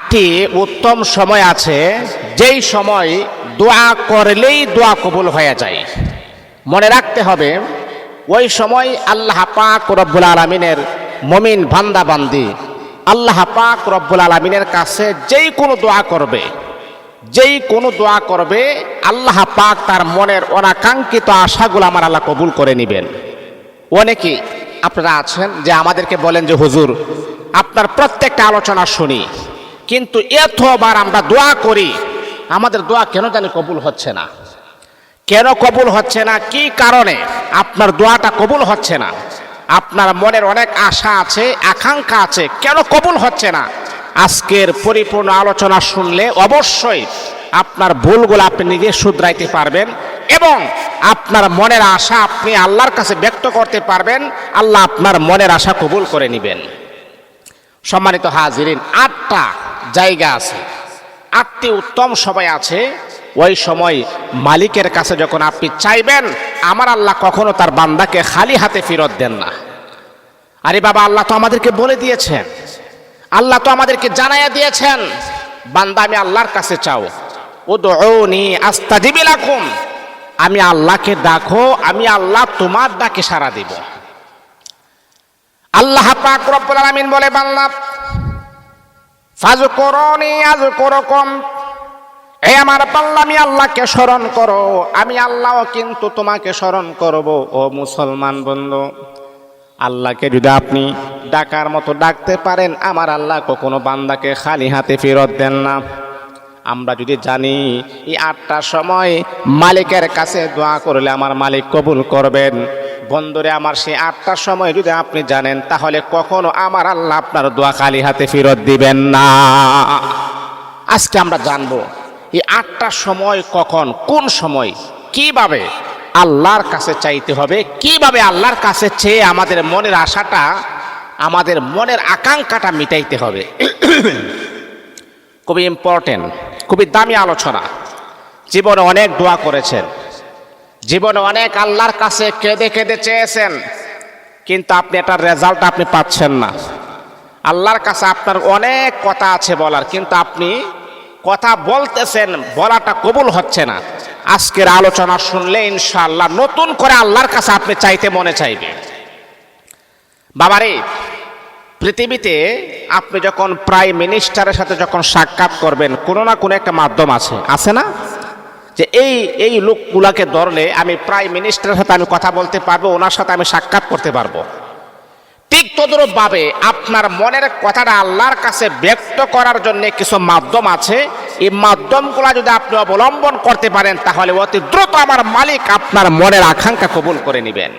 8টি উত্তম সময় আছে যেই সময় দোয়া করলেই দোয়া কবুল হয়ে যায়। মনে রাখতে হবে ওই সময় আল্লাহ পাক রব্বুল আলামিনের মুমিন বান্দা বান্দি আল্লাহ পাক রব্বুল আলামিনের কাছে যেই কোনো দোয়া করবে আল্লাহ পাক তার মনের অনাকাঙ্ক্ষিত আশাগুলো আমার আল্লাহ কবুল করে নেবেন। অনেকেই আপনারা আছেন যে আমাদেরকে বলেন যে হুজুর আপনার প্রত্যেকটা আলোচনা শুনি, কিন্তু এতবার আমরা দোয়া করি আমাদের দোয়া কেন জানি কবুল হচ্ছে না। কেন কবুল হচ্ছে না, কি কারণে আপনার দোয়াটা কবুল হচ্ছে না? আপনার মনের অনেক আশা আছে, আকাঙ্ক্ষা আছে, কেন কবুল হচ্ছে না? আজকের পরিপূর্ণ আলোচনা শুনলে অবশ্যই আপনার ভুলগুলো আপনি নিজে শুধরাইতে পারবেন এবং আপনার মনের আশা আপনি আল্লাহর কাছে ব্যক্ত করতে পারবেন। আল্লাহ আপনার মনের আশা কবুল করে নেবেন। সম্মানিত হাজিরিন, 8টা জায়গা আছে, 8টি উত্তম সময় আছে। ওই সময় মালিকের কাছে যখন আপনি চাইবেন, আমার আল্লাহ কখনো তার বান্দাকে খালি হাতে ফেরত দেন না। আরে বাবা, আল্লাহ তো আমাদেরকে বলে দিয়েছেন, আল্লাহ তো আমাদেরকে জানাইয়া দিয়েছেন, বান্দা আমি আল্লাহর কাছে চাও, উদউনি আস্তাজিব লাকুম, আমি আল্লাহকে ডাকো, আমি আল্লাহ তোমার ডাকে সাড়া দিব। আল্লাহ পাক রব্বুল আলামিন বলে বান্দা ফাযকুরুনি আযকুরুকুম, এই আমার বান্দা আমি আল্লাহকে স্মরণ করো, আমি আল্লাহও কিন্তু তোমাকে স্মরণ করব। ও মুসলমান বন্ধু, আল্লাহকে যদি আপনি ডাকার মতো ডাকতে পারেন, আমার আল্লাহ কখনো বান্দাকে খালি হাতে ফেরত দেন না। আমরা যদি জানি এই 8টার সময় মালিকের কাছে দোয়া করলে আমার মালিক কবুল করবেন, বন্ধুরে আমার সেই 8টার সময় যদি আপনি জানেন, তাহলে কখনো আমার আল্লাহ আপনার দোয়া খালি হাতে ফেরত দিবেন না। আজকে আমরা জানবো এই 8টার সময় কখন, কোন সময়, কিভাবে আল্লাহর কাছে চাইতে হবে, কিভাবে আল্লাহর কাছে চেয়ে আমাদের মনের আশাটা, আমাদের মনের আকাঙ্ক্ষাটা মিটাইতে হবে। খুবই ইম্পর্টেন্ট, খুবই দামি আলোচনা। জীবনে অনেক দোয়া করেছেন, জীবনে অনেক আল্লাহর কাছে কেঁদে কেঁদে চেয়েছেন, কিন্তু আপনি এটার রেজাল্ট আপনি পাচ্ছেন না। আল্লাহর কাছে আপনার অনেক কথা আছে বলার, কিন্তু আপনি কথা বলতেছেন, বলাটা কবুল হচ্ছে না। আজকের আলোচনা শুনলে ইনশাআল্লাহ নতুন করে আল্লাহর কাছে আপনি চাইতে মনে চাইবে। বাবারে, পৃথিবীতে আপনি যখন প্রাইম মিনিস্টারের সাথে যখন সাক্ষাৎ করবেন, কোনো না কোনো একটা মাধ্যম আছে না, যে এই লোকগুলাকে ধরলে আমি প্রাইম মিনিস্টারের সাথে আমি কথা বলতে পারবো, ওনার সাথে আমি সাক্ষাৎ করতে পারবো। ঠিক তদ্রূপভাবে আপনার মনের কথাটা আল্লাহর কাছে ব্যক্ত করার জন্য কিছু মাধ্যম আছে। এই মাধ্যমগুলা যদি আপনি অবলম্বন করতে পারেন, তাহলে অতি দ্রুত আমার মালিক আপনার মনের আকাঙ্ক্ষা কবুল করে নেবেন।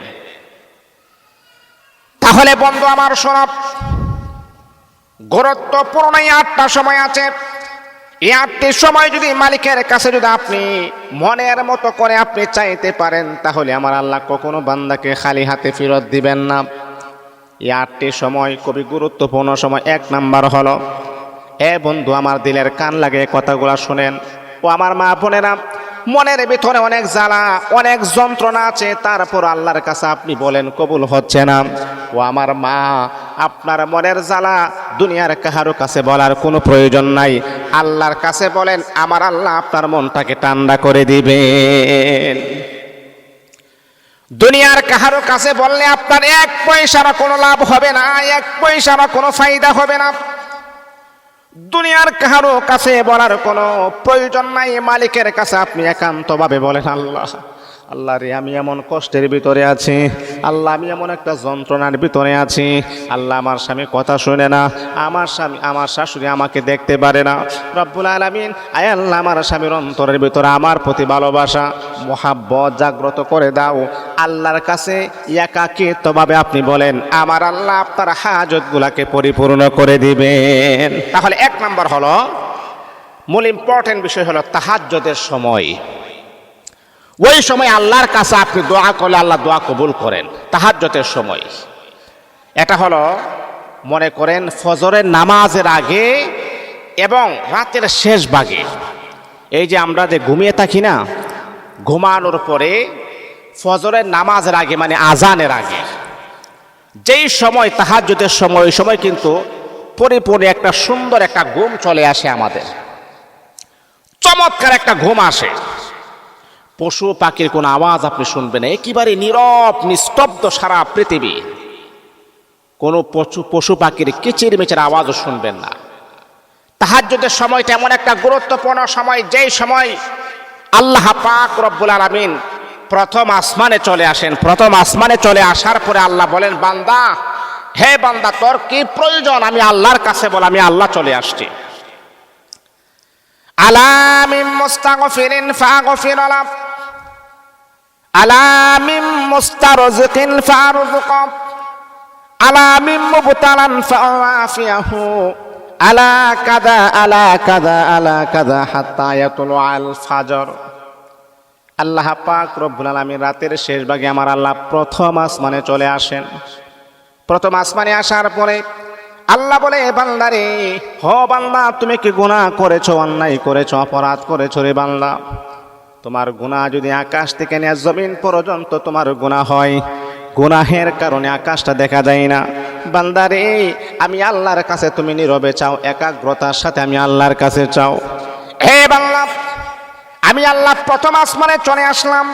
তাহলে বন্ধু আমার শোনো, গুরুত্বপূর্ণ এই 8টা সময় আছে। এই 8টি সময় যদি মালিকের কাছে যদি আপনি মনের মতো করে আপনি চাইতে পারেন, তাহলে আমার আল্লাহ কখনো বান্দাকে খালি হাতে ফেরত দিবেন না। এই 8টি সময় খুবই গুরুত্বপূর্ণ সময়। 1 নাম্বার হলো, বন্ধু আমার দিলের কান লাগে কথাগুলা শুনেন। ও আমার মা বোনেরা, মনের ভিতরে অনেক জ্বালা, অনেক যন্ত্রণা আছে, তারপর আল্লাহর কাছে আপনি বলেন কবুল হচ্ছে না। ও আমার মা, আপনার মনের জ্বালা দুনিয়ার কাহারো কাছে বলার কোনো প্রয়োজন নাই, আল্লাহর কাছে বলেন, আমার আল্লাহ আপনার মনটাকে ঠান্ডা করে দিবেন। দুনিয়ার কাহারো কাছে বললে আপনার 1 পয়সার কোনো লাভ হবে না, 1 পয়সার কোনো ফায়দা হবে না। দুনিয়ার কাহারো কাছে বলার কোনো প্রয়োজন নাই, মালিকের কাছে আপনি একান্তভাবে বলেন, আল্লাহ রে, আমি এমন কষ্টের ভিতরে আছি, আল্লাহ আমি এমন একটা যন্ত্রণার ভিতরে আছি, আল্লাহ আমার স্বামী কথা শুনে না, আমার শাশুড়ি আমাকে দেখতে পারে না। রব্বুল আলামিন, আয় আল্লাহ, আমার স্বামীর অন্তরের ভিতরে আমার প্রতি ভালোবাসা মহাব্বত জাগ্রত করে দাও। আল্লাহর কাছে একাকিত্বভাবে আপনি বলেন, আমার আল্লাহ আপনার হাজতগুলাকে পরিপূর্ণ করে দিবেন। তাহলে 1 নাম্বার হলো, মূল ইম্পর্টেন্ট বিষয় হলো তাহাজ্জুদের সময়। ওই সময় আল্লাহর কাছে আপনি দোয়া করলে আল্লাহ দোয়া কবুল করেন। তাহাজ্জুদের সময় এটা হলো, মনে করেন ফজরের নামাজের আগে এবং রাতের শেষ ভাগে। এই যে আমরা যে ঘুমিয়ে থাকি না, ঘুমানোর পরে ফজরের নামাজের আগে মানে আজানের আগে যেই সময় তাহাজ্জুদের সময়, ওই সময় কিন্তু পরিপূর্ণ একটা সুন্দর একটা ঘুম চলে আসে আমাদের, চমৎকার একটা ঘুম আসে। পশু পাখির কোনো আওয়াজ আপনি শুনবেন, একেবারে নীরব নিস্তব্ধ সারা পৃথিবী, কোনো পশু পাখির কিচির মিচির আওয়াজও শুনবেন না। তাহাজ্জুদের সময়টা এমন একটা গুরুত্বপূর্ণ সময়, যেই সময় আল্লাহ পাক রব্বুল আলামিন প্রথম আসমানে চলে আসেন। প্রথম আসমানে চলে আসার পরে আল্লাহ বলেন, বান্দা, হে বান্দা, তোর কি প্রয়োজন আমি আল্লাহর কাছে বল, আমি আল্লাহ চলে আসছি। আলা মিন মুস্তাগফিরিন ফাগফির লাহ, আলা মিন মুস্তারজিকিন ফারযুক, আলা মিন মুবতালান ফাআফিয়াহু, আলা কাযা আলা কাযা আলা কাযা হাত্তা ইয়াতুলআল ফাজর। আল্লাহ পাক রব্বুল আলামিন রাতের শেষ ভাগে আমার আল্লাহ প্রথম আসমানে চলে আসেন। প্রথম আসমানে আসার পরে আল্লাহ বলে, বান্দারে, হো বান্দা, তুমি কি গুনাহ করেছো, অন্যায় করেছো, অপরাধ করেছো রে বান্দা? তোমার গুনাহ যদি আকাশ থেকে নিয়ে জমিন পর্যন্ত তোমার গুনাহ হয়, গুনাহের কারণে আকাশটা দেখা যায় না। বান্দারে, আমি আল্লাহর কাছে তুমি নীরবে চাও, একাগ্রতার সাথে আমি আল্লাহর কাছে চাও। হে বান্দা, আমি আল্লাহ প্রথম আসমানে চলে আসলাম,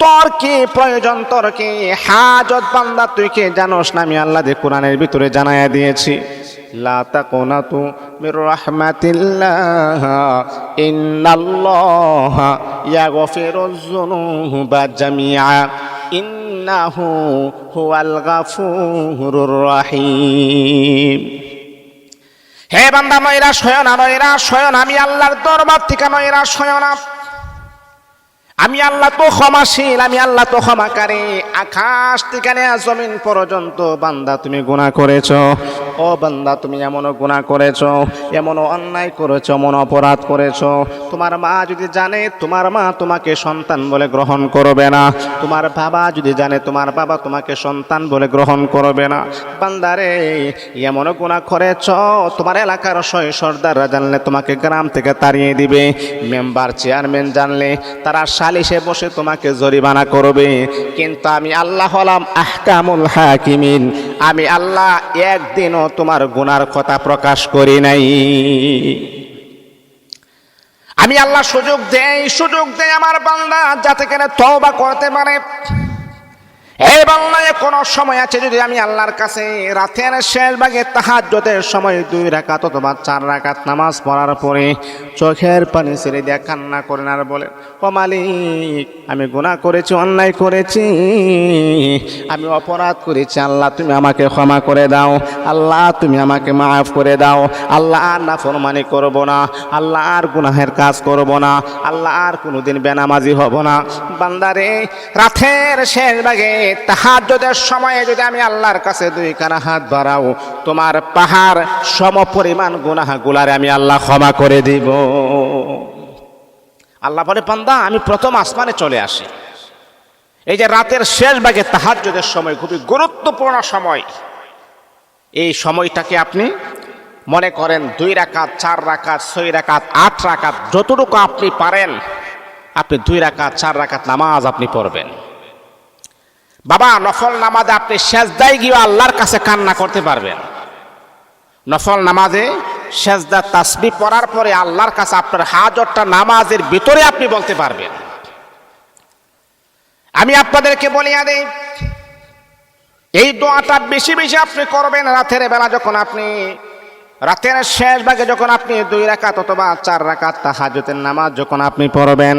তোর কি প্রয়োজন, তোর কি হাজত? বান্দা, তুই কি জানোস না আমি আল্লাহ কোরআনের ভিতরে জানায়া দিয়েছি, লা তাকুনাতু মির রাহমাতিল্লাহ ইন্নাল্লাহা ইয়াগফিরুয যুনুবা জামিআ ইন্নাহু হুয়াল গাফুরুর রহিম। হে বান্দা, নৈরাশ হয় না, নৈরাশ হয় না, আমি আল্লাহর দরবার থেকে নৈরাশ হয় না। আমি আল্লাহ তো ক্ষমাশীল, আমি আল্লাহ তো ক্ষমাকারী। আকাশ থেকে জমিন পর্যন্ত বান্দা তুমি গুনাহ করেছো, ও বান্দা তুমি এমনও গুনাহ করেছো, এমনও অন্যায় করেছো, এমন অপরাধ করেছো। তোমার মা যদি জানে, তোমার মা তোমাকে সন্তান বলে গ্রহণ করবে না। তোমার বাবা যদি জানে, তোমার বাবা তোমাকে সন্তান বলে গ্রহণ করবে না। বান্দারে, এমনও গুনাহ করেছো, তোমার এলাকার সর্দাররা জানলে তোমাকে গ্রাম থেকে তাড়িয়ে দিবে। মেম্বার চেয়ারম্যান জানলে তারা সালিশে বসে তোমাকে জরিমানা করবে। কিন্তু আমি আল্লাহ হলাম আহকামুল হাকিমিন, আমি আল্লাহ একদিনও তোমার গুনার কথা প্রকাশ করি নাই। আমি আল্লাহ সুযোগ দেই আমার বান্দা যাতে করে তওবা করতে পারে। এই বান্দা, কোনো সময় আছে যদি আমি আল্লাহর কাছে রাতের শেষ ভাগে তাহাজ্জুদের সময় 2 রাকাত অথবা 4 রাকাত নামাজ পড়ার পরে চোখের পানি ছেড়ে দিয়ে কান্না করেন আর বলেন, ও মালিক, আমি গুনাহ করেছি, অন্যায় করেছি, আমি অপরাধ করেছি, আল্লাহ তুমি আমাকে ক্ষমা করে দাও, আল্লাহ তুমি আমাকে মাফ করে দাও, আল্লাহ আর নাফরমানি করব না, আল্লাহ আর গুনাহের কাজ করব না, আল্লাহ আর কোনোদিন বেনামাজি হব না। বান্দারে, রাতের শেষ ভাগে তাহাজ্জুদের সময়ে যদি আমি আল্লাহর কাছে 2 কানা হাত বাড়াও, তোমার পাহাড় সম পরিমাণ গুনাহগুলারে আমি আল্লাহ ক্ষমা করে দিব। আল্লাহ বলে, বান্দা, আমি প্রথম আসমানে চলে আসি। এই যে রাতের শেষ ভাগে তাহাজ্জুদের সময় খুবই গুরুত্বপূর্ণ সময়। এই সময়টাকে আপনি মনে করেন 2 রাকাত, 4 রাকাত, 6 রাকাত, 8 রাকাত, যতটুকু আপনি পারেন আপনি 2 রাকাত, 4 রাকাত নামাজ আপনি পড়বেন। বাবা, নফল নামাজে আপনি সেজদায় গিয়ে আল্লাহর কাছে কান্না করতে পারবেন। নফল নামাজে সেজদা তাসবিহ পড়ার পরে আল্লাহর কাছে আপনার হাজতটা নামাজের ভিতরে আপনি বলতে পারবেন। আমি আপনাদেরকে বলিয়া দেই, এই দোয়াটা বেশি বেশি আপনি করবেন রাতের বেলা, যখন আপনি রাতের শেষ ভাগে যখন আপনি 2 রাকাত অথবা 4 রাকাত তাহাজ্জুদের নামাজ যখন আপনি পড়বেন,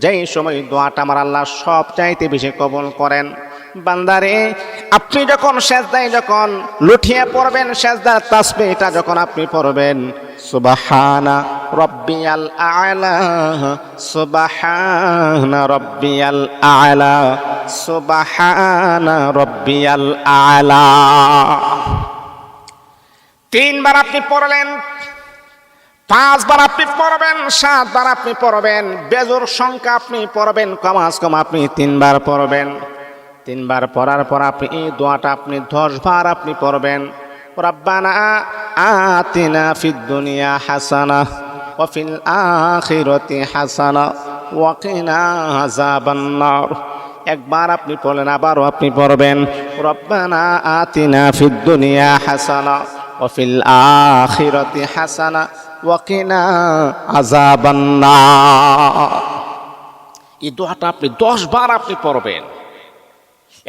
যেই সময় দোয়াটা আমার আল্লাহ সব চাইতে বেশি কবুল করেন। বান্দারে, আপনি যখন সেজদায় যখন লুঠিয়ে পড়বেন, সেজদার তাসবিহটা যখন আপনি পড়বেন, সুবহানা রাব্বিয়াল আ'লা, সুবহানা রাব্বিয়াল আ'লা, সুবহানা রাব্বিয়াল আ'লা 3 বার আপনি পড়লেন, 5 বার আপনি পড়বেন, 7 বার আপনি পড়বেন, বেজোর সংখ্যা আপনি পড়বেন, কমাস কম আপনি 3 বার পড়বেন। 3 বার পড়ার পর আপনি এই দোয়াটা আপনি 10 বার আপনি পড়বেন। রব্বানা আতিনা ফিদ দুনিয়া হাসানাহ ওয়া ফিল আখিরাতি হাসানাহ ওয়া কিনা আযাবান নার। একবার আপনি পড়লেন, আবারও আপনি পড়বেন, রব্বানা আতিনা ফিদ দুনিয়া হাসানাহ ওয়াফিল আখিরাতি হাসানা ওয়া কিনা আযাবান্নার। এই দোয়াটা আপনি 10 বার আপনি পড়বেন।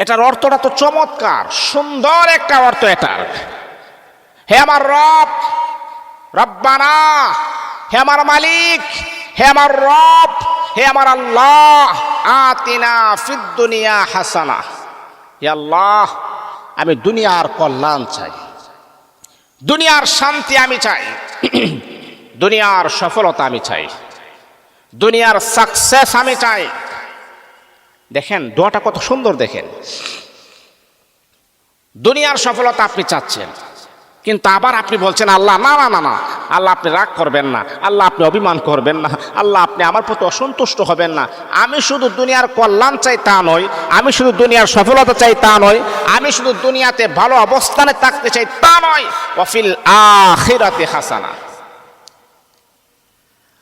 এটার অর্থটা তো চমৎকার, সুন্দর একটা অর্থ এটার। হে আমার রব, রব্বানা, হে আমার মালিক, হে আমার রব, হে আমার আল্লাহ, আতিনা ফিদ দুনিয়া হাসানা। হে আল্লাহ, আমি দুনিয়ার কল্যাণ চাই, দুনিয়ার শান্তি আমি চাই, দুনিয়ার সফলতা আমি চাই, দুনিয়ার সাকসেস আমি চাই। দেখেন দোয়াটা কত সুন্দর, দেখেন দুনিয়ার সফলতা আপনি চাচ্ছেন, কিন্তু আবার আপনি বলছেন আল্লাহ না না না না, আল্লাহ আপনি রাগ করবেন না, আল্লাহ আপনি অভিমান করবেন না, আল্লাহ আপনি আমার প্রতি অসন্তুষ্ট হবেন না। আমি শুধু দুনিয়ার কল্যাণ চাই তা নয়, আমি শুধু দুনিয়ার সফলতা চাই তা নয়, আমি শুধু দুনিয়াতে ভালো অবস্থানে থাকতে চাই তা নয়, ওয়াফিল আখিরাতি হাসানা।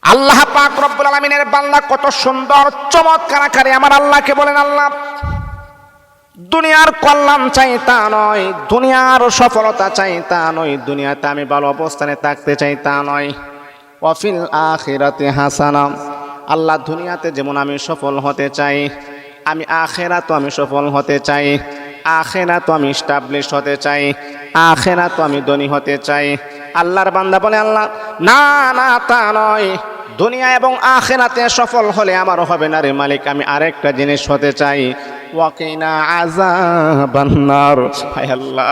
আল্লাহ পাক রব্বুল আলামিনের বান্দা কত সুন্দর চমৎকার আকারে আমার আল্লাহকে বলেন, আল্লাহ দুনিয়ার কল্যাণ চাই তা নয়, দুনিয়ার সফলতা চাই তা নয়, দুনিয়াতে আমি ভালো অবস্থানে থাকতে চাই তা নয়, ওয়াফিল আখিরাতি হাসানা। আল্লাহ দুনিয়াতে যেমন আমি সফল হতে চাই, আমি আখিরাতেও আমি সফল হতে চাই, আখিরাতেও আমি এস্টাবলিশ হতে চাই, আখিরাতেও আমি ধনী হতে চাই। আল্লাহর বান্দা বলে আল্লাহ না না তা নয়, দুনিয়া এবং আখিরাতে সফল হলে আমারও হবে না রে মালিক, আমি আরেকটা জিনিস হতে চাই, ওয়াকিনা আযাবান্নার। হায় আল্লাহ,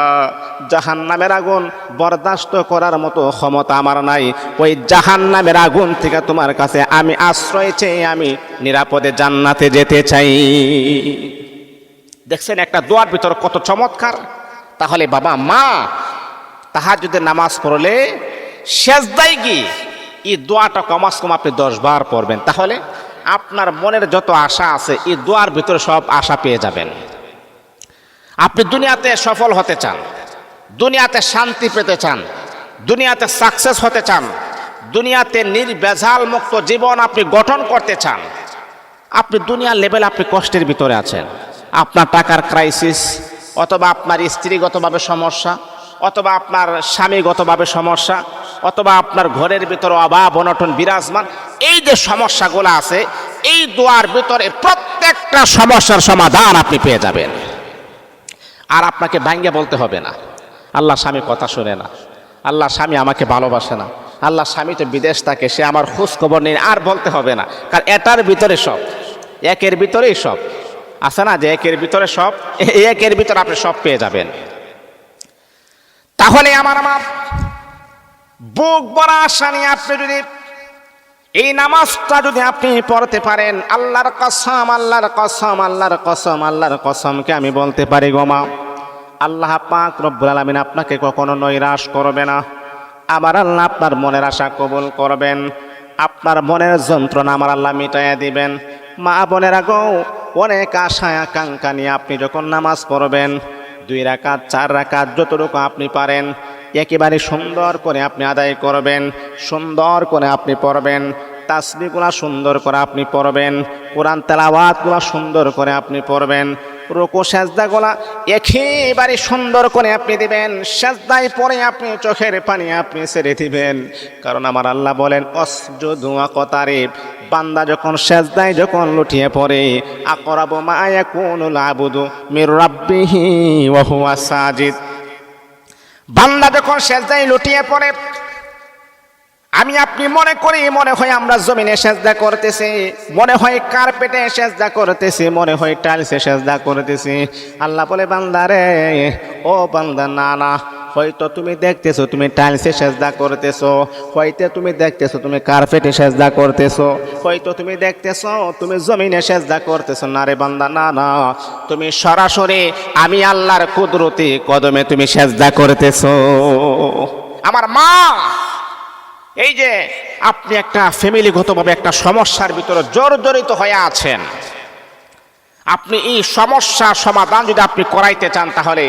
জাহান্নামের আগুন বরদাস্ত করার মতো ক্ষমতা আমার নাই, ওই জাহান্নামের আগুন থেকে তোমার কাছে আমি আশ্রয় চেয়ে আমি নিরাপদে জান্নাতে যেতে চাই। দেখছেন একটা দোয়ার ভিতর কত চমৎকার। তাহলে বাবা মা তাহাজ্জুদের নামাজ পড়লে সেজদায় গিয়ে এই দোয়াটা কমাস কম আপনি 10 বার পড়বেন, তাহলে আপনার মনের যত আশা আছে এই দোয়ার ভিতরে সব আশা পেয়ে যাবেন। আপনি দুনিয়াতে সফল হতে চান, দুনিয়াতে শান্তি পেতে চান, দুনিয়াতে সাকসেস হতে চান, দুনিয়াতে নির্ভেজাল মুক্ত জীবন আপনি গঠন করতে চান। আপনি দুনিয়ার লেভেলে আপনি কষ্টের ভিতরে আছেন, আপনার টাকার ক্রাইসিস, অথবা আপনার স্ত্রীগতভাবে সমস্যা, অথবা আপনার স্বামীগতভাবে সমস্যা, অথবা আপনার ঘরের ভিতরে অভাব অনটন বিরাজমান, এই যে সমস্যাগুলো আছে এই দোয়ার ভিতরে প্রত্যেকটা সমস্যার সমাধান আপনি পেয়ে যাবেন। আর আপনাকে ভাঙ্গে বলতে হবে না আল্লাহ স্বামী কথা শুনে না, আল্লাহ স্বামী আমাকে ভালোবাসে না, আল্লাহ স্বামী তো বিদেশ থাকে, সে আমার খোঁজ খবর নেই, আর বলতে হবে না। কারণ এটার ভিতরে সব, একের ভিতরেই সব আছে না, যে একের ভিতরে সব, একের ভিতরে আপনি সব পেয়ে যাবেন। তাহলে আমার বুক ভরা আশা নিয়ে আপনি যদি এই নামাজটা যদি আপনি পড়তে পারেন, আল্লাহর কসম, আল্লাহর কসম, আল্লাহর কসম, আল্লাহর কসমকে আমি বলতে পারি গো মা, আল্লাহ পাক রব্বুল আলামিন আপনাকে কখনো নৈরাশ করবে না। আমার আল্লাহ আপনার মনের আশা কবুল করবেন, আপনার মনের যন্ত্রণা আমার আল্লাহ মিটাইয়া দিবেন। মা বোনেরা গো, অনেক আশা আকাঙ্ক্ষা নিয়ে আপনি যখন নামাজ পড়বেন, 2 রাকাত 4 রাকাত যতটুকু আপনি পারেন একেবারে সুন্দর করে আপনি আদায় করবেন, সুন্দর করে আপনি পড়বেন, তাসবিহগুলো সুন্দর করে আপনি পড়বেন, কোরআন তেলাওয়াতগুলো সুন্দর করে আপনি পড়বেন, রুকু সেজদাগুলো একেবারে সুন্দর করে আপনি দিবেন। সেজদায় পড়ে আপনি চোখের পানি আপনি ছেড়ে দিবেন, কারণ আমার আল্লাহ বলেন অসজুদু ওয়াকতারিব, বান্দা যখন সেজদায় যখন লুটিয়ে পড়ে, আকরাবু মা ইয়াকুনুল আবদু মির রাব্বিহি ওয়া হুয়া সাজিদ, বান্দা যখন সেজদায় লুটিয়ে পড়ে, আমি আপনি মনে করি মনে হয় আমরা জমিনে সেজদা করতেছি, মনে হয় কার্পেটে সেজদা করতেছি, মনে হয় টাইলসে সেজদা করতেছি। আল্লাহ বলে বান্দা রে, ও বান্দা না না, হয়তো তুমি দেখতেছো তুমি টাইলসে সেজদা করতেছো, হয়তো তুমি দেখতেছো তুমি কার্পেটে সেজদা করতেছো, হয়তো তুমি দেখতেছো তুমি জমিনে সেজদা করতেছো। না রে বান্দা, না না, তুমি সরাসরি আমি আল্লাহর কুদরতি কদমে তুমি সেজদা করতেছো। আমার মা, এই যে আপনি একটা ফ্যামিলিগতভাবে একটা সমস্যার ভিতরে জর্জরিত হয়ে আছেন, আপনি এই সমস্যা সমাধান যদি আপনি করাইতে চান, তাহলে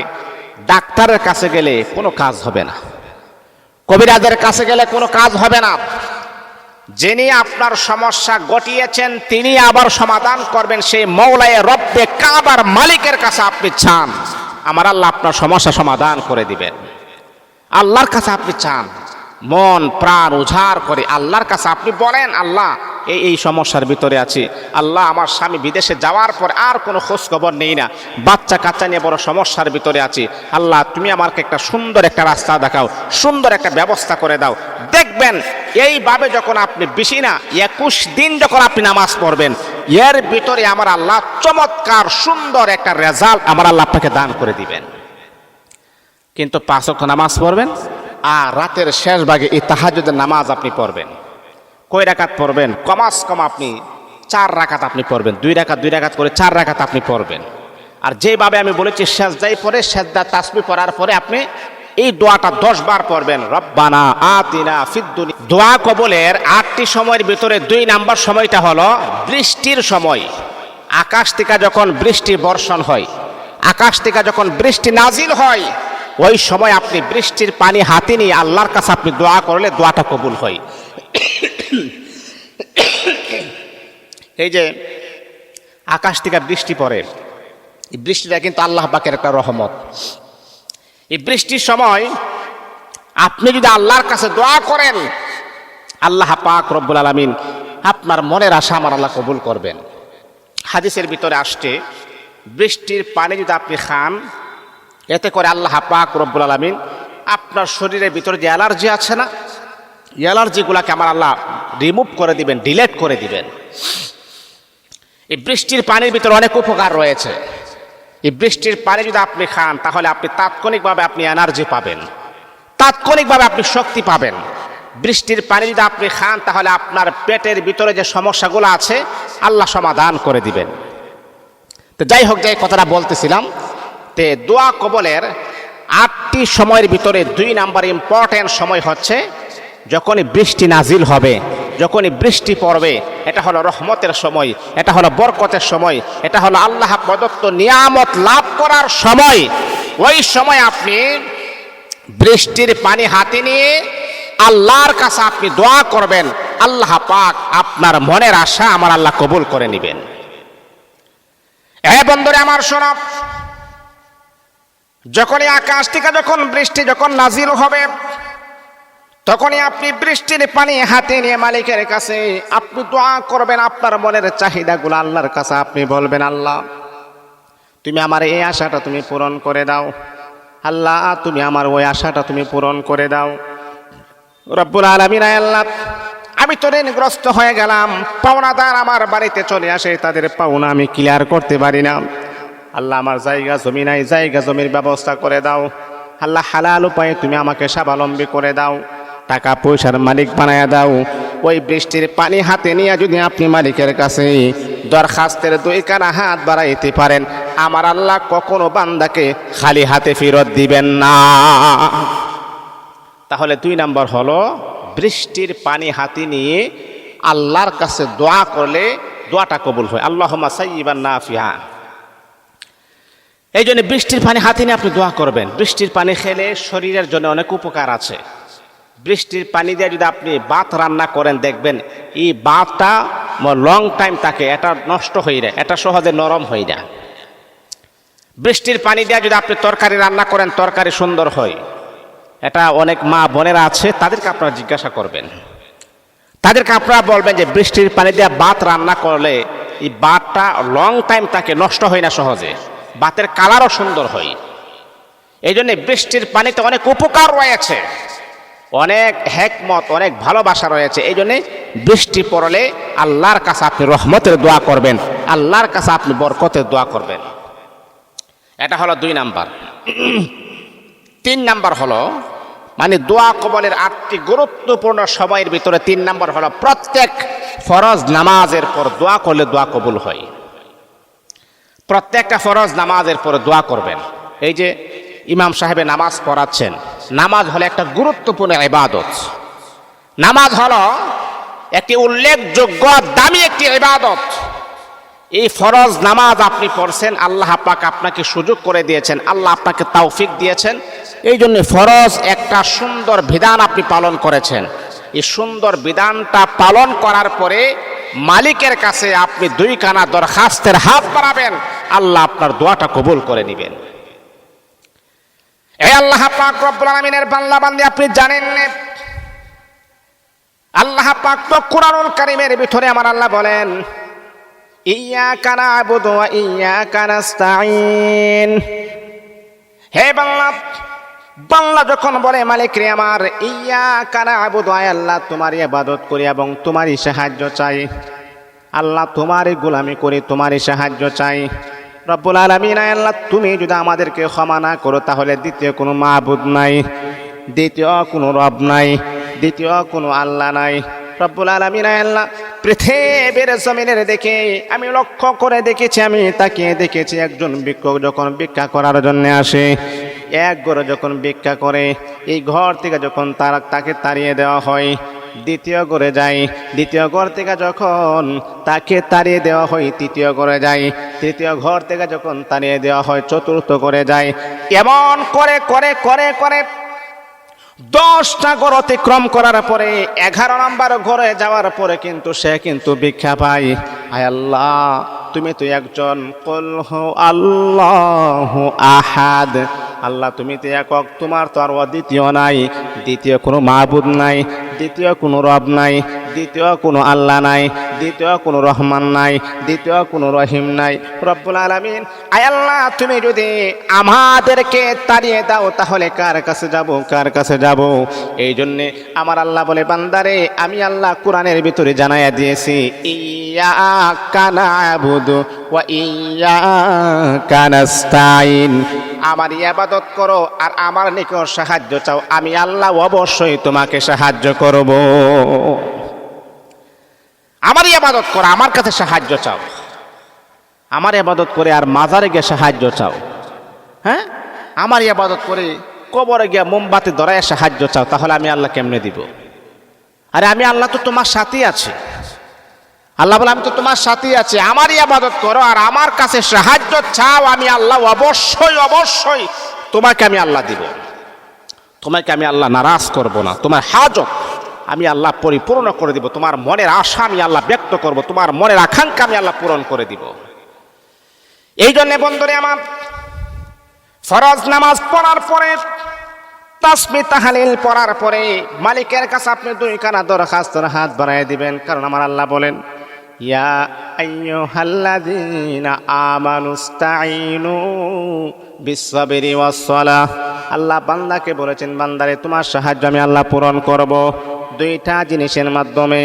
ডাক্তারের কাছে গেলে কোনো কাজ হবে না, কবিরাজের কাছে গেলে কোনো কাজ হবে না। যিনি আপনার সমস্যা ঘটিয়েছেন তিনি আবার সমাধান করবেন, সেই মওলায়ে রব্বে কাবার মালিকের কাছে আপনি চান, আমার আল্লাহ আপনার সমস্যা সমাধান করে দিবেন। আল্লাহর কাছে আপনি চান, মন প্রাণ উজাড় করে আল্লাহর কাছে আপনি বলেন, আল্লাহ এই সমস্যার ভিতরে আছি, আল্লাহ আমার স্বামী বিদেশে যাওয়ার পর আর কোনো খোঁজ খবর নেই না, বাচ্চা কাচ্চা নিয়ে বড় সমস্যার ভিতরে আছি, আল্লাহ তুমি আমাকে একটা সুন্দর একটা রাস্তা দেখাও, সুন্দর একটা ব্যবস্থা করে দাও। দেখবেন এইভাবে যখন আপনি বেশি না 21 দিন যখন আপনি নামাজ পড়বেন, এর ভিতরে আমার আল্লাহ চমৎকার সুন্দর একটা রেজাল্ট আমার আল্লাহ আপনাকে দান করে দিবেন। কিন্তু 5 ওয়াক্ত নামাজ পড়বেন আর রাতের শেষ ভাগে এই তাহাজ্জুদের নামাজ আপনি পড়বেন। কয় রাকাত পড়বেন? কমাস কম আপনি 4 রাকাত আপনি পড়বেন, 2 রাকাত করে 4 রাকাত আপনি পড়বেন। আর যেভাবে আমি বলেছি সেজদায় পড়ে সেজদা তাসবিহ পড়ার পরে আপনি এই দোয়াটা 10 বার পড়বেন, রব্বানা আতিনা ফিদ দুনিয়া। দোয়া কবুলের 8টি সময়ের ভিতরে 2 নাম্বার সময়টা হলো বৃষ্টির সময়। আকাশ থেকে যখন বৃষ্টি বর্ষণ হয়, আকাশ থেকে যখন বৃষ্টি নাজিল হয়, ওই সময় আপনি বৃষ্টির পানি হাতে নিয়ে আল্লাহর কাছে আপনি দোয়া করলে দোয়াটা কবুল হয়। এই যে আকাশ থেকে বৃষ্টি পড়ে, এই বৃষ্টিটা কিন্তু আল্লাহ পাকের একটা রহমত। এই বৃষ্টির সময় আপনি যদি আল্লাহর কাছে দোয়া করেন, আল্লাহ পাক রব্বুল আলামিন আপনার মনের আশা আমার আল্লাহ কবুল করবেন। হাদিসের ভিতরে আসছে, বৃষ্টির পানি যদি আপনি খান, এতে করে আল্লাহ পাক রব্বুল আলামিন আপনার শরীরের ভিতরে যে অ্যালার্জি আছে না, অ্যালার্জিগুলোকে আমার আল্লাহ রিমুভ করে দিবেন, ডিলেট করে দিবেন। এই বৃষ্টির পানির ভিতরে অনেক উপকার রয়েছে। এই বৃষ্টির পানি যদি আপনি খান, তাহলে আপনি তাৎক্ষণিকভাবে আপনি এনার্জি পাবেন, তাৎক্ষণিকভাবে আপনি শক্তি পাবেন। বৃষ্টির পানি যদি আপনি খান, তাহলে আপনার পেটের ভিতরে যে সমস্যাগুলো আছে আল্লাহ সমাধান করে দিবেন। তো যাই হোক, যে কথাটা বলতেছিলাম, তে দোয়া কবলের 8টি সময়ের ভিতরে 2 নাম্বার ইম্পর্টেন্ট সময় হচ্ছে যখনই বৃষ্টি নাজিল হবে, যখনই বৃষ্টি পড়বে, এটা হলো রহমতের সময়, এটা হলো বরকতের সময়, এটা হলো আল্লাহ প্রদত্ত নিয়ামত লাভ করার সময়। ওই সময় আপনি বৃষ্টির পানি হাতে নিয়ে আল্লাহর কাছে আপনি দোয়া করবেন, আল্লাহ পাক আপনার মনের আশা আমার আল্লাহ কবুল করে নেবেন। বন্ধুরা আমার শোনো, যখনই আকাশ থেকে যখন বৃষ্টি যখন নাজিল হবে, তখনই আপনি বৃষ্টির পানি হাতে নিয়ে মালিকের কাছে আপনি দোয়া করবেন। আপনার মনের চাহিদাগুলো আল্লাহর কাছে আপনি বলবেন, আল্লাহ তুমি আমার এই আশাটা তুমি পূরণ করে দাও, আল্লাহ তুমি আমার ওই আশাটা তুমি পূরণ করে দাও। রব্বুল আলামিন, আল্লাহ আমি তো ঋণগ্রস্ত হয়ে গেলাম, পাওনাদার আমার বাড়িতে চলে আসে, তাদের পাওনা আমি ক্লিয়ার করতে পারি না, আল্লাহ আমার জায়গা জমি নাই, জায়গা জমির ব্যবস্থা করে দাও, আল্লাহ হালাল উপায়ে তুমি আমাকে স্বাবলম্বী করে দাও, টাকা পয়সার মালিক বানায়া দাও। ওই বৃষ্টির পানি হাতে নিয়ে যদি আপনি মালিকের কাছে দরখাস্তের 2 কানা হাত বাড়াইতে পারেন, আমার আল্লাহ কখনো বান্দাকে খালি হাতে ফেরত দিবেন না। তাহলে 2 নাম্বার হলো বৃষ্টির পানি হাতে নিয়ে আল্লাহর কাছে দোয়া করলে দোয়াটা কবুল হয়, আল্লাহুম্মা সাইয়্যিবান নাফিআ। এই জন্য বৃষ্টির পানি হাতে নিয়ে আপনি দোয়া করবেন। বৃষ্টির পানি খেলে শরীরের জন্য অনেক উপকার আছে। বৃষ্টির পানি দিয়ে যদি আপনি ভাত রান্না করেন, দেখবেন এই ভাতটা লং টাইম থাকে, এটা নষ্ট হয়ে যায়, এটা সহজে নরম হয়ে যায়। বৃষ্টির পানি দিয়ে যদি আপনি তরকারি রান্না করেন, তরকারি সুন্দর হয়। এটা অনেক মা বোনেরা আছে, তাদেরকে আপনারা জিজ্ঞাসা করবেন, তাদেরকে আপনারা বলবেন যে বৃষ্টির পানি দিয়ে ভাত রান্না করলে এই ভাতটা লং টাইম থাকে, নষ্ট হয় না সহজে, ভাতের কালারও সুন্দর হয়। এই জন্য বৃষ্টির পানিতে অনেক উপকার রয়েছে, অনেক হেকমত, অনেক ভালোবাসা রয়েছে। এই জন্যে বৃষ্টি পড়লে আল্লাহর কাছে আপনি রহমতের দোয়া করবেন, আল্লাহর কাছে আপনি বরকতের দোয়া করবেন। এটা হলো 2 নাম্বার। 3 নাম্বার হলো, মানে দোয়া কবলের 8টি গুরুত্বপূর্ণ সময়ের ভিতরে 3 নাম্বার হলো প্রত্যেক ফরজ নামাজের পর দোয়া করলে দোয়া কবুল হয়। প্রত্যেকটা ফরজ নামাজের পরে দোয়া করবেন। এই যে ইমাম সাহেবে নামাজ পড়াচ্ছেন, নামাজ হলো একটা গুরুত্বপূর্ণ ইবাদত। নামাজ হলো একটি উল্লেখযোগ্য দামি একটি ইবাদত। এই ফরজ নামাজ আপনি পড়ছেন, আল্লাহ পাক আপনাকে সুযোগ করে দিয়েছেন, আল্লাহ আপনাকে তৌফিক দিয়েছেন। এই জন্য ফরজ একটা সুন্দর বিধান আপনি পালন করেছেন। এই সুন্দর বিধানটা পালন করার পরে মালিকের কাছে আপনি 2 কানা দরখাস্তের হাত বাড়াবেন, আল্লাহ আপনার দোয়াটা কবুল করে নেবেন। এই আল্লাহ পাক রব্বুল আলামিনের বান্দা বান্দি, আপনি জানেন না আল্লাহ পাক তো কুরআনুল কারীমের ভিতরে আমার আল্লাহ বলেন, ইয়্যাকা না'বুদু ওয়া ইয়্যাকা নাস্তাঈন। হে বান্দা, বান্দা যখন বলে মালিক রে আমার, ইয়্যাকা না'বুদু, আয় আল্লাহ তোমার ইবাদত করি এবং তোমারই সাহায্য চাই, আল্লাহ তোমারই গোলামি করি, তোমারই সাহায্য চাই। রব্বুল আলামিন, আয় আল্লাহ তুমি যদি আমাদেরকে ক্ষমা না করো তাহলে দ্বিতীয় কোনো মাবুদ নাই, দ্বিতীয় কোনো রব নাই, দ্বিতীয় কোনো আল্লাহ নাই। রব্বুল আলামিন, আয় আল্লাহ পৃথিবীর জমিনের দেখে আমি লক্ষ্য করে দেখেছি, আমি তাকিয়ে দেখেছি, একজন ভিক্ষুক যখন ভিক্ষা করার জন্য আসে, এক ঘরে যখন ভিক্ষা করে, এই ঘর থেকে যখন তাকে তাড়িয়ে দেওয়া হয়, দ্বিতীয় ঘরে যায়, দ্বিতীয় ঘর থেকে যখন তাকে তাড়িয়ে দেওয়া হয় তৃতীয় ঘরে যায়, তৃতীয় ঘর থেকে যখন তাড়িয়ে দেওয়া হয় চতুর্থ ঘরে যায়, এমন করে করে করে করে 10টা ঘর অতিক্রম করার পরে 11 নম্বর ঘরে যাওয়ার পরে কিন্তু সে কিন্তু ভিক্ষা পায়। আয় আল্লাহ তুমি তো একজন, কুল হু আল্লাহু আহাদ, আল্লাহ তুমি তো একক, তোমার তো আর অদ্বিতীয় নাই, দ্বিতীয় কোনো মাবুদ নাই, দ্বিতীয় কোনো রব নাই, দ্বিতীয় কোনো আল্লাহ নাই, দ্বিতীয় কোনো রহমান নাই, দ্বিতীয় কোনো রহিম নাই। রব্বুল আলামিন, আয় আল্লাহ তুমি যদি আমাদেরকে তাড়িয়ে দাও তাহলে কার কাছে যাব, কার কাছে যাব? এই জন্যে আমার আল্লাহ বলে, বান্দারে আমি আল্লাহ কোরআনের ভিতরে জানাইয়া দিয়েছি, ইয়্যাকা না'বুদু ওয়া ইয়্যাকা নাস্তাঈন, আমার ইবাদত করো আর আমার নিকট সাহায্য চাও, আমি আল্লাহ অবশ্যই তোমাকে সাহায্য করব। আমার ইবাদত করো, আমার কাছে সাহায্য চাও, আমার ইবাদত করে আর মাজারে গিয়ে সাহায্য চাও, হ্যাঁ, আমার ইবাদত করে কবরে গিয়ে মোমবাতি ধরায় সাহায্য চাও, তাহলে আমি আল্লাহ কেমনে দিব? আরে আমি আল্লাহ তো তোমার সাথেই আছি, আল্লাহ বলে আমি তো তোমার সাথেই আছি, আমার ইবাদত করো আর আমার কাছে সাহায্য চাও, আমি আল্লাহ অবশ্যই অবশ্যই তোমাকে আমি আল্লাহ দিব, তোমাকে আমি আল্লাহ নারাজ করব না, তোমার হাজত আমি আল্লাহ পরিপূর্ণ করে দিব, তোমার মনের আশা আমি আল্লাহ ব্যক্ত করব, তোমার মনের আকাঙ্ক্ষা আমি আল্লাহ পূরণ করে দিব। এই জন্য বন্ধুরে আমার, ফরজ নামাজ পড়ার পরে, তাসবিহ তাহলিল পড়ার পরে মালিকের কাছে আপনি 2 কানা দরখাস্তর হাত বাড়ায় দিবেন, কারণ আমার আল্লাহ বলেন, ইয়া আইয়ুহাল্লাযীনা আমানুস্তাঈনু বিসসাবরি ওয়াস-সালাহ, আল্লাহ বান্দাকে বলেছেন, বান্দারে তোমার সাহায্য আমি আল্লাহ পূরণ করব 2টা জিনিসের মাধ্যমে।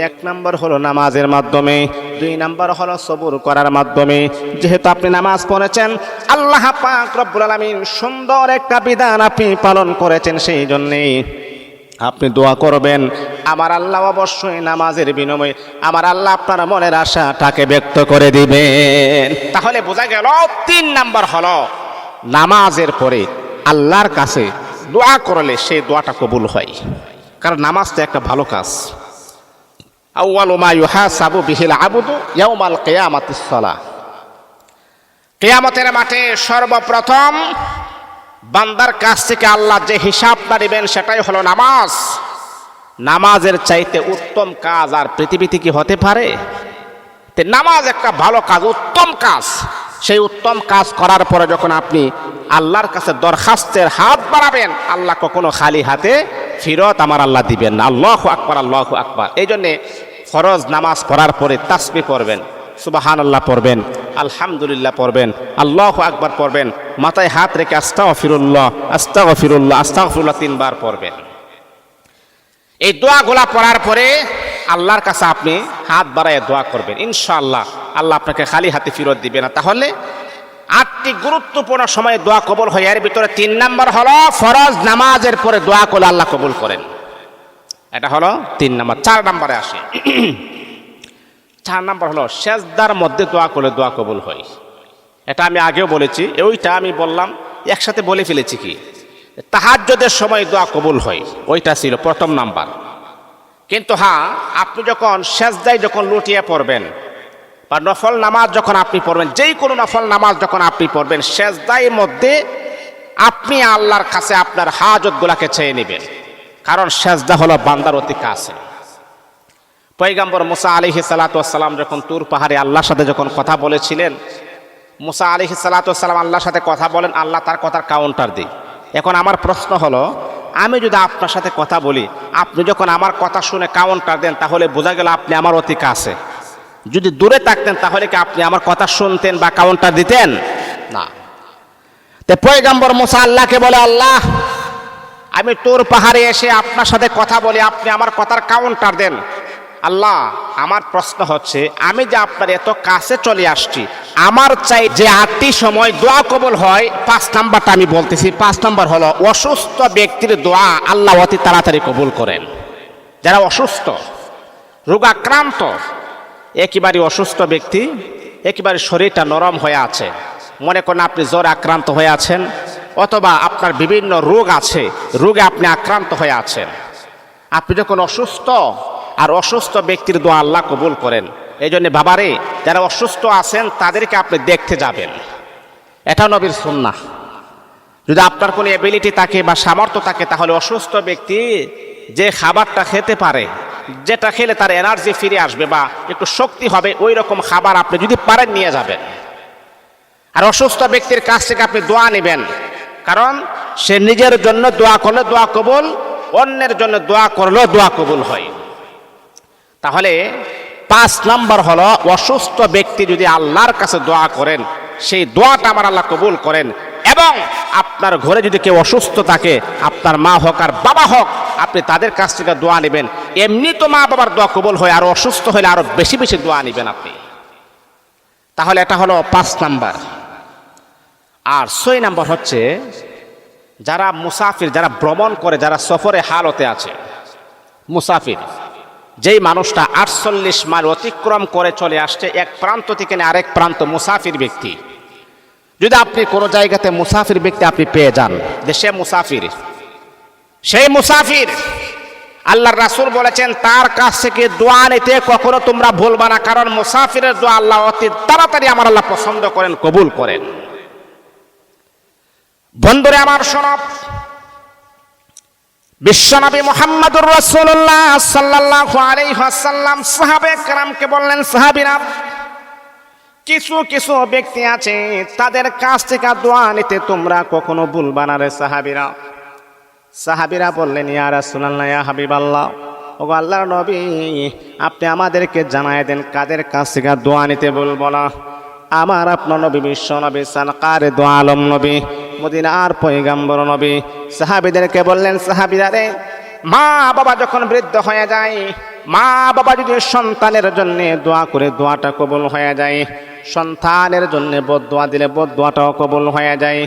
1 নম্বর হলো নামাজের মাধ্যমে, 2 নম্বর হলো সবুর করার মাধ্যমে। যেহেতু আপনি নামাজ পড়েছেন, আল্লাহ পাক রব্বুল আলামিন সুন্দর একটা বিধান আপনি পালন করেছেন, সেই জন্যেই আপনি দোয়া করবেন, আমার আল্লাহ অবশ্যই নামাজের বিনিময়ে আমার আল্লাহ আপনার মনের আশাটাকে ব্যক্ত করে দিবেন। তাহলে বোঝা গেল 3 নম্বর হলো নামাজের পরে আল্লাহর কাছে দোয়া করলে সেই দোয়াটা কবুল হয়, কারণ নামাজ তো একটা ভালো কাজ। আউয়ালু মা ইউহাসাবু বিহিল আবদু ইয়াউমাল কিয়ামাতিস সালাহ, কিয়ামতের মাঠে সর্বপ্রথম বান্দার কাছ থেকে আল্লাহ যে হিসাবটা নেবেন সেটাই হলো নামাজ। নামাজের চাইতে উত্তম কাজ আর পৃথিবীতে কি হতে পারে? নামাজ একটা ভালো কাজ, উত্তম কাজ। সেই উত্তম কাজ করার পরে যখন আপনি আল্লাহর কাছে দরখাস্তের হাত বাড়াবেন, আল্লাহ কখনো খালি হাতে ফিরত আমার আল্লাহ দিবেন না। আল্লাহু আকবার, আল্লাহু আকবার। এই জন্যে ফরজ নামাজ পড়ার পরে তাসবিহ পড়বেন, সুবহানাল্লাহ পড়বেন, আলহামদুলিল্লাহ পড়বেন, আল্লাহু আকবার পড়বেন, মাথায় হাত রেখে আস্তাগফিরুল্লাহ আস্তাগফিরুল্লাহ আস্তাগফিরুল্লাহ 3 বার পড়বেন। এই দোয়াগুলা পড়ার পরে আল্লাহর কাছে আপনি হাত বাড়ায় দোয়া করবেন, ইনশাআল্লাহ আল্লাহ আপনাকে খালি হাতে ফিরত দিবে না। তাহলে 8টি গুরুত্বপূর্ণ সময়ে দোয়া কবুল হয়, এর ভিতরে 3 নম্বর হলো ফরজ নামাজের পরে দোয়া করলে আল্লাহ কবুল করেন, এটা হলো 3 নম্বর। 4 নম্বরে আসে। 4 নম্বর হলো সেজদার মধ্যে দোয়া করলে দোয়া কবুল হয়। এটা আমি আগেও বলেছি, ওইটা আমি বললাম একসাথে বলে ফেলেছি কি, তাহাজ্জুদের সময় দোয়া কবুল হয়, ওইটা ছিল 1ম নাম্বার। কিন্তু হ্যাঁ, আপনি যখন সেজদায় যখন লুটিয়ে পড়বেন বা নফল নামাজ যখন আপনি পড়বেন, যেই কোনো নফল নামাজ যখন আপনি পড়বেন, সেজদার মধ্যে আপনি আল্লাহর কাছে আপনার হাজতগুলাকে চেয়ে নেবেন, কারণ সেজদা হলো বান্দার অতি কাছে। পয়গম্বর মুসা আলাইহিস সালাতু ওয়াস সালাম যখন তুর পাহাড়ে আল্লাহর সাথে যখন কথা বলেছিলেন, মুসা আলাইহিস সালাতু ওয়াস সালাম আল্লাহর সাথে কথা বলেন, আল্লাহ তার কথার কাউন্টার দেয়। এখন আমার প্রশ্ন হলো, আমি যদি আপনার সাথে কথা বলি, আপনি যখন আমার কথা শুনে কাউন্টার দেন, তাহলে বোঝা গেল আপনি আমার অতি কাছে। যদি দূরে থাকতেন তাহলে কি আপনি আমার কথা শুনতেন বা কাউন্টার দিতেন না? তো পয়গম্বর মুসা আল্লাহকে বলে, আল্লাহ আমি তোর পাহাড়ে এসে আপনার সাথে কথা বলি, আপনি আমার কথার কাউন্টার দেন। আল্লাহ আমার প্রশ্ন হচ্ছে, আমি যে আপনার এত কাছে চলে আসছি, আমার চাই যে 8টি সময় দোয়া কবুল হয়, 5 নাম্বারটা আমি বলতেছি। 5 নাম্বার হলো অসুস্থ ব্যক্তির দোয়া আল্লাহ অতি তাড়াতাড়ি কবুল করেন। যারা অসুস্থ, রোগাক্রান্ত, একেবারে অসুস্থ ব্যক্তি, একেবারে শরীরটা নরম হয়ে আছে, মনে করেন আপনি জ্বরে আক্রান্ত হয়ে আছেন, অথবা আপনার বিভিন্ন রোগ আছে, রোগে আপনি আক্রান্ত হয়ে আছেন। আপনি যখন অসুস্থ, আর অসুস্থ ব্যক্তির দোয়া আল্লাহ কবুল করেন। এই জন্য বাবারে, যারা অসুস্থ আছেন তাদেরকে আপনি দেখতে যাবেন, এটা নবীর সুন্নাহ। যদি আপনার কোনো এবিলিটি থাকে বা সামর্থ্য থাকে, তাহলে অসুস্থ ব্যক্তি যে খাবারটা খেতে পারে, যেটা খেলে তার এনার্জি ফিরে আসবে বা একটু শক্তি হবে, ওই রকম খাবার আপনি যদি পারেন নিয়ে যাবেন। আর অসুস্থ ব্যক্তির কাছ থেকে আপনি দোয়া নেবেন, কারণ সে নিজের জন্য দোয়া করলে দোয়া কবুল, অন্যের জন্য দোয়া করলেও দোয়া কবুল হয়। তাহলে 5 নাম্বার হলো, অসুস্থ ব্যক্তি যদি আল্লাহর কাছে দোয়া করেন, সেই দোয়াটা আমার আল্লাহ কবুল করেন। এবং আপনার ঘরে যদি কেউ অসুস্থ থাকে, আপনার মা হোক আর বাবা হোক, আপনি তাদের কাছ থেকে দোয়া নেবেন। এমনি তো মা বাবার দোয়া কবুল হয়, আর অসুস্থ হলে আরো বেশি বেশি দোয়া নেবেন আপনি। তাহলে এটা হলো 5 নাম্বার। আর 6 নাম্বার হচ্ছে, যারা মুসাফির, যারা ভ্রমণ করে, যারা সফরে হালতে আছে, মুসাফির যেই মানুষটা 48 মাইল অতিক্রম করে চলে আসছে এক প্রান্ত থেকে আরেক প্রান্ত, মুসাফির ব্যক্তি। যদি আপনি কোনো জায়গাতে মুসাফির ব্যক্তি আপনি পেয়ে যান, যে সে মুসাফির, সেই মুসাফির আল্লাহর রাসূল বলেছেন, তার কাছ থেকে দোয়া নিতে কখনো তোমরা ভুলবা না, কারণ মুসাফিরের দোয়া আল্লাহ অতি তাড়াতাড়ি আমার আল্লাহ পছন্দ করেন, কবুল করেন। বন্ধুরে আমার শোনো, বিশ্বনবী মুহাম্মদুর রাসূলুল্লাহ সাল্লাল্লাহু আলাইহি ওয়াসাল্লাম সাহাবে কেরামকে বললেন, সাহাবীরা, কিছু কিছু ব্যক্তি আছে তাদের কাছ থেকে দোয়া নিতে তোমরা কখনো ভুলবা না রে সাহাবীরা। সাহাবীরা বললেন, ইয়া রাসূলুল্লাহ, ইয়া হাবিবাল্লাহ, ওগো আল্লাহর নবী, আপনি আমাদেরকে জানায় দেন কাদের কাছ থেকে দোয়া নিতে বলবো না। আমার আপনার নবী বিশ্বনবী সরকারে দো আলম নবী, মদিনার পয়গম্বর নবী সাহাবীদেরকে বললেন, সাহাবীরা রে, মা বাবা যখন বৃদ্ধ হয়ে যায়, মা বাবা যদি সন্তানের জন্য দোয়া করে দোয়াটা কবুল হয়ে যায়, সন্তানের জন্য বদদোয়া দিলে বদদোয়াটাও কবুল হয়ে যায়।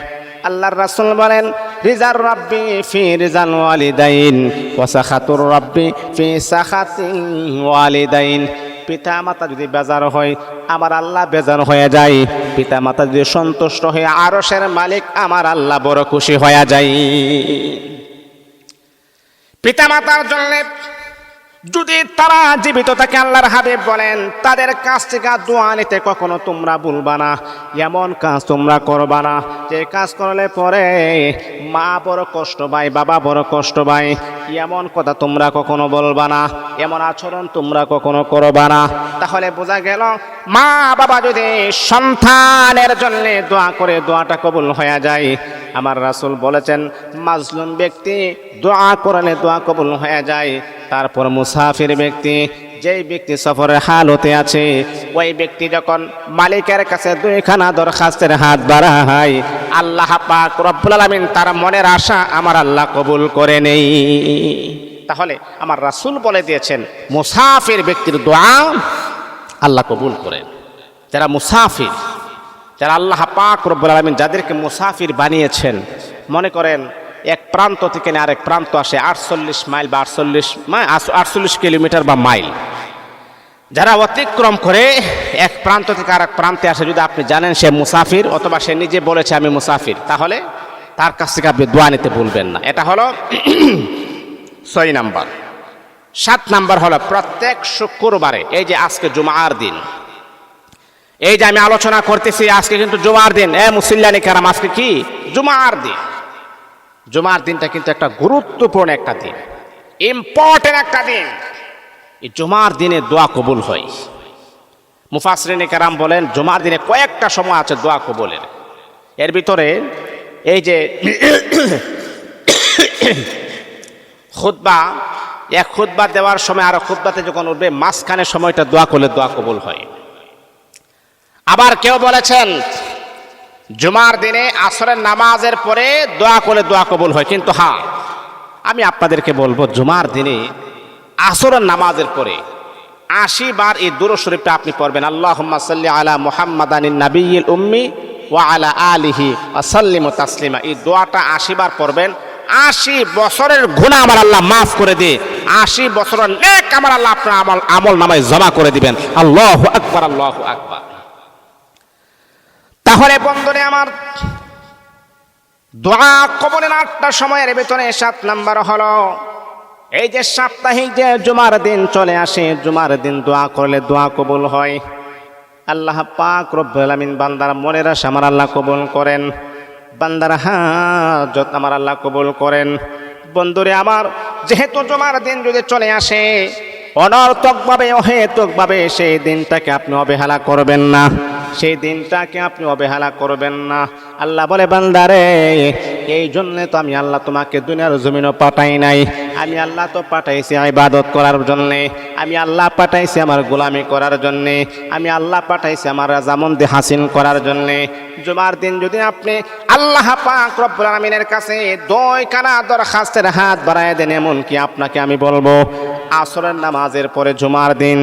আল্লাহর রাসূল বলেন, রিজার রাব্বি ফি রিজাল ওয়ালিদাইন ওয়া সাখাতুর রাব্বি ফি সাখাতিল ওয়ালিদাইন। পিতা মাতা যদি বেজার হয়, আমার আল্লাহ বেজার হয়ে যায়। পিতা মাতা যদি সন্তুষ্ট হয়ে, আরশের মালিক আমার আল্লাহ বড় খুশি হয়ে যায়। পিতা মাতার জন্য যদি তারা জীবিত থাকে, আল্লাহর হাবিব বলেন, তাদের কাছ থেকে দোয়া নিতে কখনো তোমরা ভুলবা না। এমন কাজ তোমরা করবা না যে কাজ করলে পরে মা বড় কষ্ট পায়, বাবা বড় কষ্ট পায়, এমন কথা তোমরা কখনো বলবা না, এমন আচরণ তোমরা কখনো করবা না। তাহলে বোঝা গেল, মা বাবা যদি সন্তানের জন্য দোয়া করে দোয়াটা কবুল হয়ে যায়, আমার রাসূল বলেছেন, মাজলুম ব্যক্তি দোয়া করলে দোয়া কবুল হয়ে যায়। তারপর মুসাফির ব্যক্তি, যেই ব্যক্তি সফরের হালতে আছে, ওই ব্যক্তি যখন মালিকের কাছে 2খানা দরখাস্তের হাত বাড়ায়, আল্লাহ পাক রব্বুল আলামিন তার মনের আশা আমার আল্লাহ কবুল করে নেই। তাহলে আমার রাসূল বলে দিয়েছেন, মুসাফির ব্যক্তির দোয়া আল্লাহ কবুল করেন। যারা মুসাফির, যারা আল্লাহ পাক রব্বুল আলামিন যাদেরকে মুসাফির বানিয়েছেন, মনে করেন এক প্রান্ত থেকে আরেক প্রান্ত আসে 48 মাইল বা 48 কিলোমিটার বা মাইল, যারা অতিক্রম করে এক প্রান্ত থেকে আরেক প্রান্তে আসে, যদি আপনি জানেন সে মুসাফির অথবা সে নিজে বলেছে আমি মুসাফির, তাহলে তার কাছ থেকে আপনি দোয়া নিতে ভুলবেন না। এটা হলো 6 নাম্বার। 7 নাম্বার হলো, প্রত্যেক শুক্রবারে, এই যে আজকে জুমার দিন, এই যে আমি আলোচনা করতেছি, আজকে কিন্তু জুমার দিন। মুসল্লিয়ানি কেরাম, আজকে কি জুমার দিন। জুমার দিনটা কিন্তু একটা গুরুত্বপূর্ণ একটা দিন, ইম্পর্টেন্ট একটা দিন। এই জুমার দিনে দোয়া কবুল হয়। মুফাসসিরিনে কেরাম বলেন, জুমার দিনে কয়েকটা সময় আছে দোয়া কবুলের। এর ভিতরে এই যে খুতবা, এক খুতবা দেওয়ার সময় আরো খুতবাতে যখন উঠবে মাঝখানে সময়টা দোয়া করলে দোয়া কবুল হয়। আবার কেউ বলেছেন জুমার দিনে আসরের নামাজের পরে দোয়া করলে দোয়া কবুল হয়, কিন্তু হ্যাঁ আমি আপনাদেরকে বলবো জুমার দিনে আসরের নামাজের পরে 80 বার এই দুরূদ শরীফটা আপনি পড়বেন, আল্লাহুম্মা সাল্লি আলা মুহাম্মাদানিন নাবিয়্যিল উম্মি ওয়া আলা আলিহি ওয়া সাল্লিমু তাসলিমা। এই দোয়াটা 80 বার পড়বেন। 80 বছরের গুনাহ আমার আল্লাহ মাফ করে দিয়ে 80 বছরের নেক আমার আল্লাহ আপনার আমল নামায় জমা করে দিবেন। আল্লাহু আকবার, আল্লাহু আকবার। তাহলে বন্ধুরে আমার, দোয়া কবুলের 8টা সময়ের ভিতরে 7 নাম্বার হলো এই যে সাপ্তাহিক যে জুমার দিন চলে আসে, জুমার দিন দোয়া করলে দোয়া কবুল হয়। আল্লাহ পাক রব্বুল আলামিন বান্দার মনের আশা আমার আল্লাহ কবুল করেন, বান্দার হাজত আমার আল্লাহ কবুল করেন। বন্ধুরে আমার, যেহেতু জুমার দিন যদি চলে আসে অনর্থকভাবে অহেতুকভাবে সেই দিনটাকে আপনি অবহেলা করবেন না, সেই দিনটাকে আপনি অবহেলা করবেন না। আল্লাহ বলে বান্দারে এই জন্য তো আমি আল্লাহ তোমাকে দুনিয়ার জমিনও পাঠাই নাই, আমি আল্লাহ তো পাঠাইছি ইবাদত করার জন্যে, আমি আল্লাহ পাঠাইছি আমার গোলামি করার জন্যে, আমি আল্লাহ পাঠাইছি আমার রাজামন্দি হাসিল করার জন্যে। জুমার দিন যদি আপনি আল্লাহ পাক রব্বুল আলামিনের কাছে 2 কানা দরখাস্তের হাত বাড়ায় দেন, এমন কি আপনাকে আমি বলবো আসরের নামাজের পরে জুমার দিন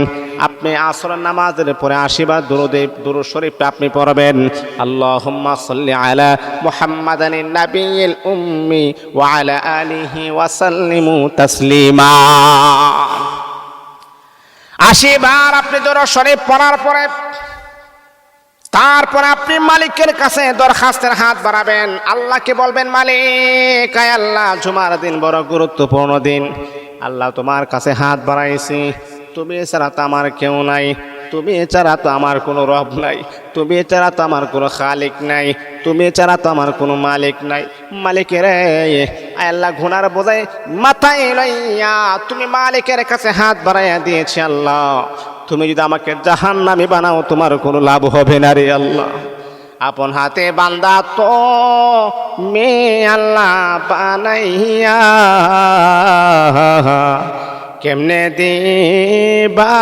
আপনি আসরের নামাজের পরে 80 বার দুরূদ শরীফটা আপনি পড়বেন, আল্লাহুম্মা সাল্লি আলা মুহাম্মাদানিন নাবিয়্যিল উম্মি ওয়া আলা আলিহি ওয়া সাল্লিমু তাসলিমা। 80 বার আপনি দুরূদ শরীফ পড়ার পরে তারপর আপনি মালিকের কাছে দরখাস্তের হাত বাড়াবেন, আল্লাহকে বলবেন মালিক আয় আল্লাহ জুমার দিন বড় গুরুত্বপূর্ণ দিন, আল্লাহ তোমার কাছে হাত বাড়াইছি, তুমি ছাড়া তো আমার কেউ নাই, তুমি ছাড়া তো আমার কোনো রব নাই, তুমি ছাড়া তো আমার কোনো খালিক নাই, তুমি ছাড়া তো আমার কোনো মালিক নাই। মালিকের আল্লাহ গুনার বোঝায় মাথায় লইয়া তুমি মালিকের কাছে হাত বাড়াইয়া দিয়েছি, আল্লাহ তুমি যদি আমাকে জাহান্নামী বানাও তোমার কোনো লাভ হবে না রে আল্লাহ। আপন হাতে বান্দা তো মে আল্লাহ বানাইয়া কেমনে দিবা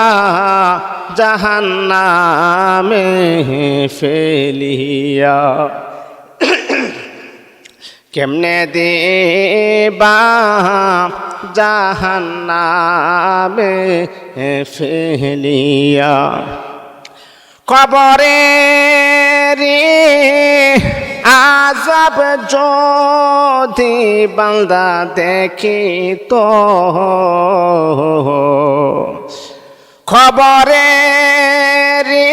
জাহান্নামে ফেলিয়া, কেমনে দিবা জাহান্নামে ফেলিয়া। কবরে রে আযাব যদি বান্দা দেখি তো, খবরে রে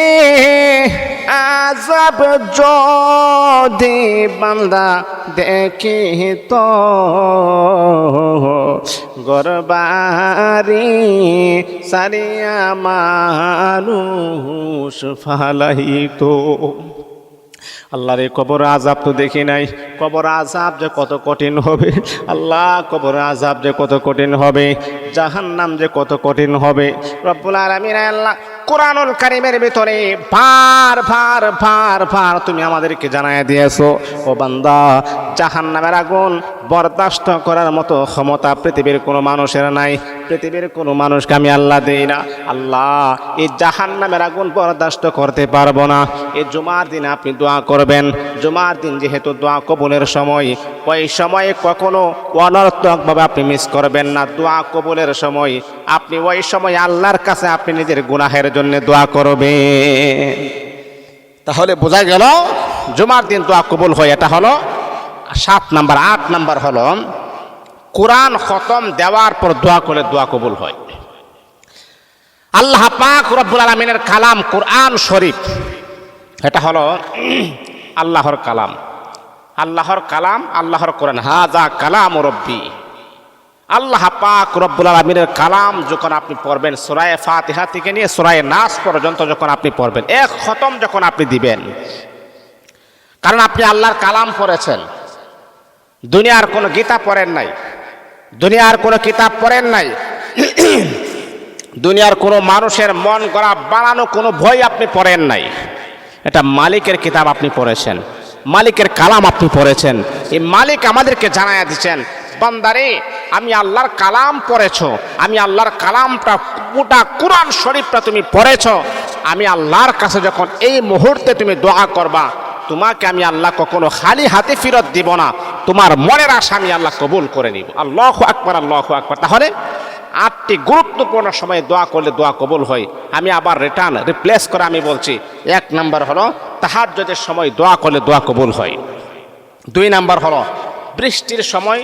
আযাব যদি বান্দা দেখি তো, গরবারি সারিয়া মানুষ ফালাইতো। আল্লাহর এই কবর আযাব তো দেখি নাই, কবর আযাব যে কত কঠিন হবে, আল্লাহ কবর আযাব যে কত কঠিন হবে, জাহান্নাম যে কত কঠিন হবে। রব্বুল আলামিন আল্লাহ কোরআনুল কারীমের ভিতরে ভার ভার ভার ভার তুমি আমাদেরকে জানায় দিয়েছো, ও বান্দা জাহান্নামের আগুন বরদাস্ত করার মতো ক্ষমতা পৃথিবীর কোনো মানুষের নাই, পৃথিবীর কোনো মানুষকে আমি আল্লাহ দেই না। আল্লাহ এই জাহান্নামের আগুন বরদাস্ত করতে পারবো না। এই জুমার দিন আপনি দোয়া করবেন, জুমার দিন যেহেতু দোয়া কবুলের সময়, ওই সময়ে কখনো অনর্থকভাবে আপনি মিস করবেন না। দোয়া কবুলের সময় আপনি ওই সময় আল্লাহর কাছে আপনি নিজের গুনাহের জন্য দোয়া করবেন। তাহলে বোঝা গেল জুমার দিন দোয়া কবুল হয়। এটা হলো 7 নাম্বার। 8 নাম্বার হলো কোরআন খতম দেওয়ার পর দোয়া করলে দোয়া কবুল হয়। আল্লাহ পাক রব্বুল আলামিনের কালাম কোরআন শরীফ, এটা হলো আল্লাহর কালাম, আল্লাহর কালাম, আল্লাহর কোরআন। হাযা কালাম রব্বি, আল্লাহ পাক রব্বুল আলামিনের কালাম যখন আপনি পড়বেন, সূরা ফাতিহা থেকে নিয়ে সূরা নাস পর্যন্ত যখন আপনি পড়বেন, এক খতম যখন আপনি দিবেন, কারণ আপনি আল্লাহর কালাম পড়েছেন, দুনিয়ার কোনো গীতা পড়েন নাই, দুনিয়ার কোনো কিতাব পড়েন নাই, দুনিয়ার কোনো মানুষের মন গড়া বানানো কোনো বই আপনি পড়েন নাই, এটা মালিকের কিতাব আপনি পড়েছেন, মালিকের কালাম আপনি পড়েছেন। এই মালিক আমাদেরকে জানায়া দিচ্ছেন বান্দারে আমি আল্লাহর কালাম পড়েছ, আমি আল্লাহর কালামটা গোটা কুরআন শরীফটা তুমি পড়েছ, আমি আল্লাহর কাছে যখন এই মুহূর্তে তুমি দোয়া করবা, তোমাকে আমি আল্লাহ কখনো খালি হাতে ফেরত দিব না, তোমার মনের আশা আমি আল্লাহ কবুল করে নিব। আল্লাহু আকবার, আল্লাহু আকবার। তাহলে 8টি গুরুত্বপূর্ণ সময়ে দোয়া করলে দোয়া কবুল হয়। আমি আবার রিপ্লেস করে আমি বলছি, 1 নাম্বার হলো তাহাজ্জুদের সময় দোয়া করলে দোয়া কবুল হয়। 2 নাম্বার হলো বৃষ্টির সময়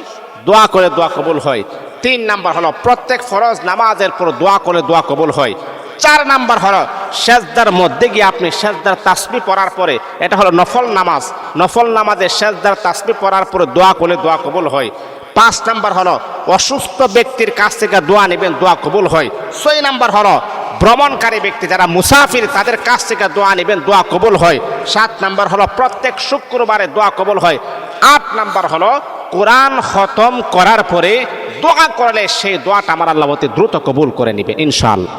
দোয়া করে দোয়া কবুল হয়। 3 নাম্বার হলো প্রত্যেক ফরজ নামাজের পর দোয়া করলে দোয়া কবুল হয়। 4 নাম্বার হলো সেজদার মধ্যে গিয়ে আপনি সেজদার তাসবিহ পড়ার পরে, এটা হলো নফল নামাজ, নফল নামাজে সেজদার তাসবিহ পড়ার পরে দোয়া করলে দোয়া কবুল হয়। 5 নাম্বার হলো অসুস্থ ব্যক্তির কাছ থেকে দোয়া নেবেন, দোয়া কবুল হয়। 6 নাম্বার হলো ভ্রমণকারী ব্যক্তি যারা মুসাফির তাদের কাছ থেকে দোয়া নেবেন, দোয়া কবুল হয়। 7 নাম্বার হলো প্রত্যেক শুক্রবারে দোয়া কবুল হয়। 8 নাম্বার হলো কোরআন খতম করার পরে দোয়া করলে সেই দোয়াটা আমার আল্লাহ অতি দ্রুত কবুল করে নেবেন ইনশাআল্লাহ।